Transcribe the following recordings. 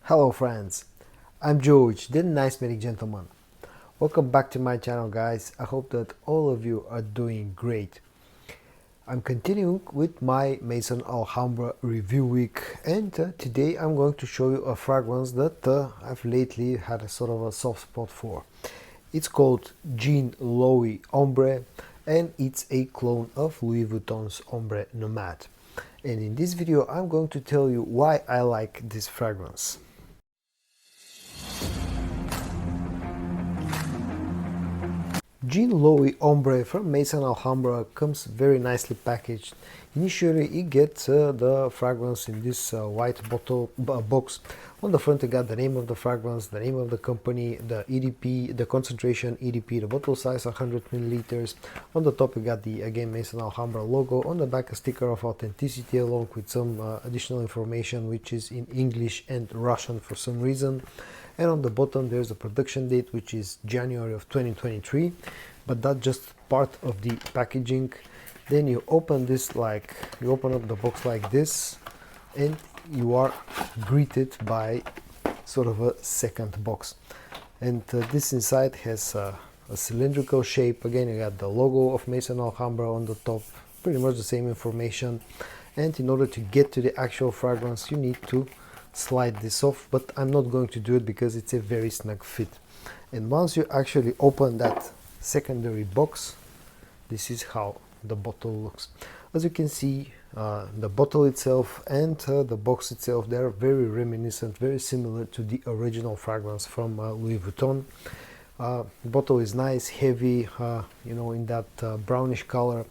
Hello friends, I'm George, the nice smelling gentleman. Welcome back to my channel guys. I hope that all of you are doing great. I'm continuing with my Maison Alhambra review week, and today I'm going to show you a fragrance that I've lately had a sort of a soft spot for. It's called Lowe Ombre, and it's a clone of Louis Vuitton's Ombre Nomade. And in this video I'm going to tell you why I like this fragrance. Lowe Ombre from Maison Alhambra comes very nicely packaged. Initially you get the fragrance in this white bottle box. On the front you got the name of the fragrance, the name of the company, the EDP, the concentration EDP, the bottle size 100 milliliters. On the top you got the again Maison Alhambra logo. On the back a sticker of authenticity along with some additional information which is in English and Russian for some reason. And on the bottom there's a production date which is January of 2023, but that's just part of the packaging. Then you open this you open up the box like this, and you are greeted by sort of a second box. And this inside has a cylindrical shape. Again, you got the logo of Maison Alhambra on the top, pretty much the same information. And in order to get to the actual fragrance you need to slide this off, but I'm not going to do it because it's a very snug fit. And once you actually open that secondary box, this is how the bottle looks. As you can see, the bottle itself and the box itself, they are very reminiscent, very similar to the original fragrance from Louis Vuitton. The bottle is nice, heavy, in that brownish color.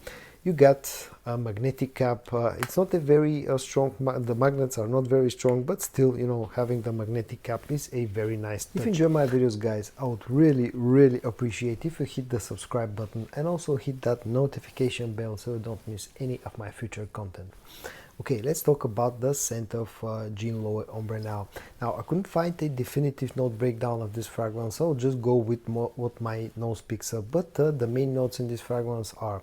You got a magnetic cap. It's not a very strong, the magnets are not very strong, but still, having the magnetic cap is a very nice touch. If you enjoy my videos guys, I would really appreciate if you hit the subscribe button and also hit that notification bell so you don't miss any of my future content. Okay, let's talk about the scent of Lowe Ombre now. Now, I couldn't find a definitive note breakdown of this fragrance, so I'll just go with what my nose picks up. But the main notes in this fragrance are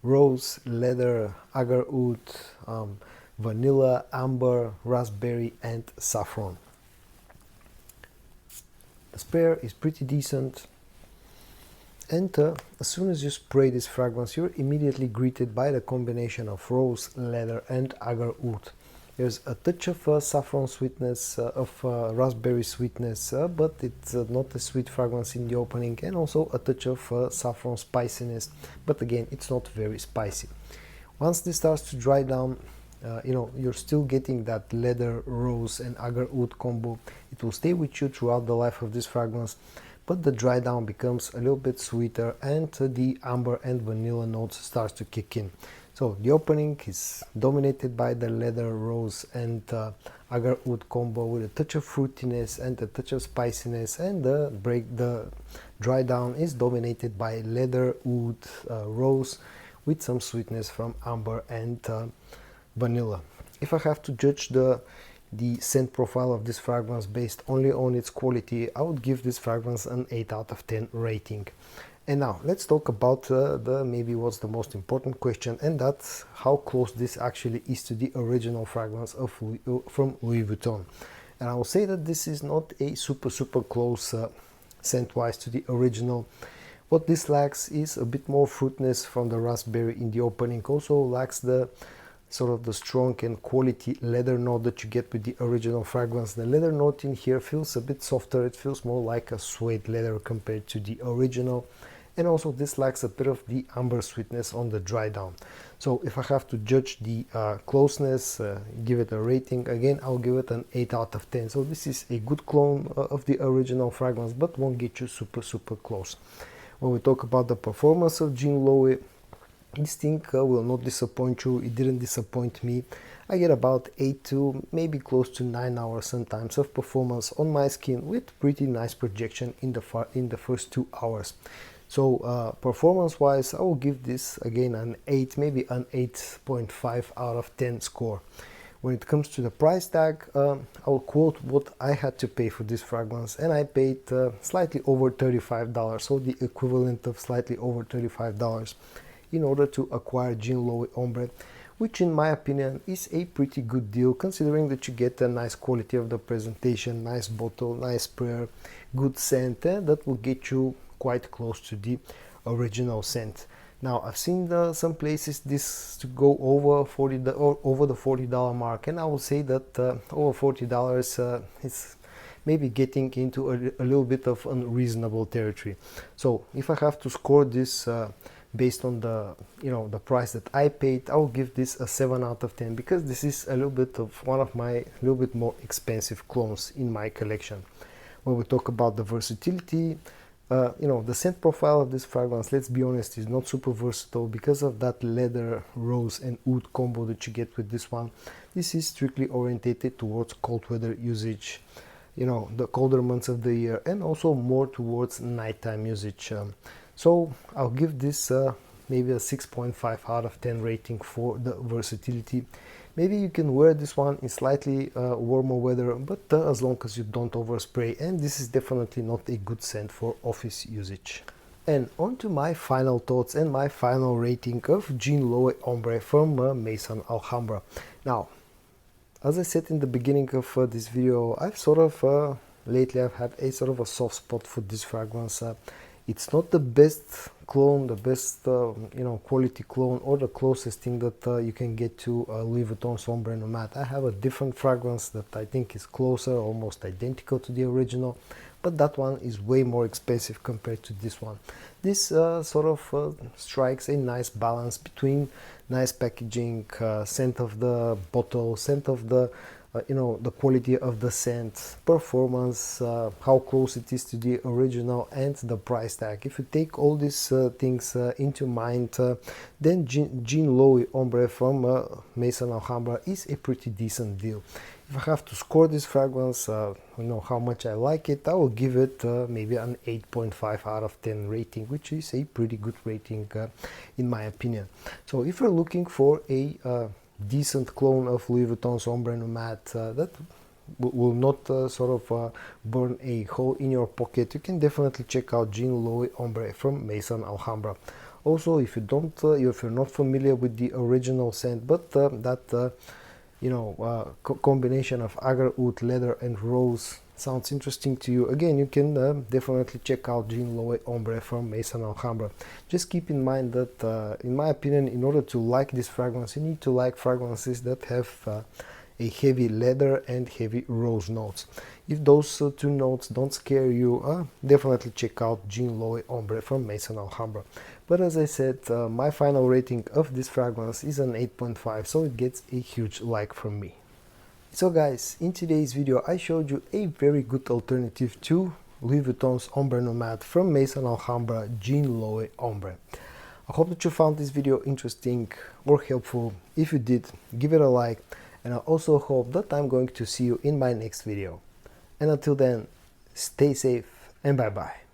rose, leather, agar oud, vanilla, amber, raspberry and saffron. The spray is pretty decent, and as soon as you spray this fragrance you're immediately greeted by the combination of rose, leather and agar oud. There's a touch of saffron sweetness, of raspberry sweetness, but it's not a sweet fragrance in the opening, and also a touch of saffron spiciness, but again it's not very spicy. Once this starts to dry down, you're still getting that leather, rose and agar oud combo. It will stay with you throughout the life of this fragrance, but the dry down becomes a little bit sweeter and the amber and vanilla notes starts to kick in. So the opening is dominated by the leather, rose and agar oud combo with a touch of fruitiness and a touch of spiciness, and the dry down is dominated by leather, oud, rose with some sweetness from amber and vanilla. If I have to judge the scent profile of this fragrance based only on its quality, I would give this fragrance an 8 out of 10 rating. And now let's talk about maybe what's the most important question, and that's how close this actually is to the original fragrance from Louis Vuitton. And I will say that this is not a super close scent wise to the original. What this lacks is a bit more fruitness from the raspberry in the opening. Also lacks the sort of the strong and quality leather note that you get with the original fragrance. The leather note in here feels a bit softer. It feels more like a suede leather compared to the original. And also this lacks a bit of the amber sweetness on the dry down. So if I have to judge the closeness, give it a rating, again I'll give it an 8 out of 10. So this is a good clone of the original fragrance, but won't get you super close. When we talk about the performance of Lowe, this thing will not disappoint you. It didn't disappoint me. I get about 8 to maybe close to 9 hours sometimes of performance on my skin with pretty nice projection in the first 2 hours. So performance wise I will give this again an 8, maybe an 8.5 out of 10 score. When it comes to the price tag, I'll quote what I had to pay for this fragrance, and I paid slightly over $35, so the equivalent of slightly over $35 in order to acquire Lowe Ombre, which in my opinion is a pretty good deal, considering that you get a nice quality of the presentation, nice bottle, nice sprayer, good scent, and that will get you quite close to the original scent. Now I've seen some places this to go over over the $40 mark, and I will say that over $40 is maybe getting into a little bit of unreasonable territory. So if I have to score this based on the the price that I paid, I will give this a 7 out of 10, because this is a little bit of one of my little bit more expensive clones in my collection. When we talk about the versatility, the scent profile of this fragrance, let's be honest, is not super versatile because of that leather, rose and oud combo that you get with this one. This is strictly orientated towards cold weather usage, the colder months of the year, and also more towards nighttime usage. So I'll give this maybe a 6.5 out of 10 rating for the versatility. Maybe you can wear this one in slightly warmer weather, but as long as you don't overspray, and this is definitely not a good scent for office usage. And on to my final thoughts and my final rating of Jean Lowe Ombre from Maison Alhambra. Now, as I said in the beginning of this video, lately I've had a sort of a soft spot for this fragrance. It's not the best clone, the best quality clone, or the closest thing that you can get to Louis Vuitton's Ombre Nomade. I have a different fragrance that I think is closer, almost identical to the original, but that one is way more expensive compared to this one. This strikes a nice balance between nice packaging, scent of the bottle, scent of the the quality of the scent, performance, how close it is to the original, and the price tag. If you take all these things into mind, then Jean Lowe Ombre from Maison Alhambra is a pretty decent deal. If I have to score this fragrance, how much I like it, I will give it maybe an 8.5 out of 10 rating, which is a pretty good rating in my opinion. So if you're looking for a decent clone of Louis Vuitton's Ombre Nomade that will not burn a hole in your pocket, you can definitely check out Jean Lowe Ombre from Maison Alhambra. Also, if you're not familiar with the original scent, but combination of agar oud, leather and rose sounds interesting to you, again, you can definitely check out Jean Lowe Ombre from Maison Alhambra. Just keep in mind that in my opinion, in order to like this fragrance, you need to like fragrances that have a heavy leather and heavy rose notes. If those two notes don't scare you, definitely check out Jean Lowe Ombre from Maison Alhambra. But as I said, my final rating of this fragrance is an 8.5, so it gets a huge like from me. So guys, in today's video I showed you a very good alternative to Louis Vuitton's Ombre Nomade from Maison Alhambra, Jean Lowe Ombre. I hope that you found this video interesting or helpful. If you did, give it a like, and I also hope that I'm going to see you in my next video. And until then, stay safe and bye bye.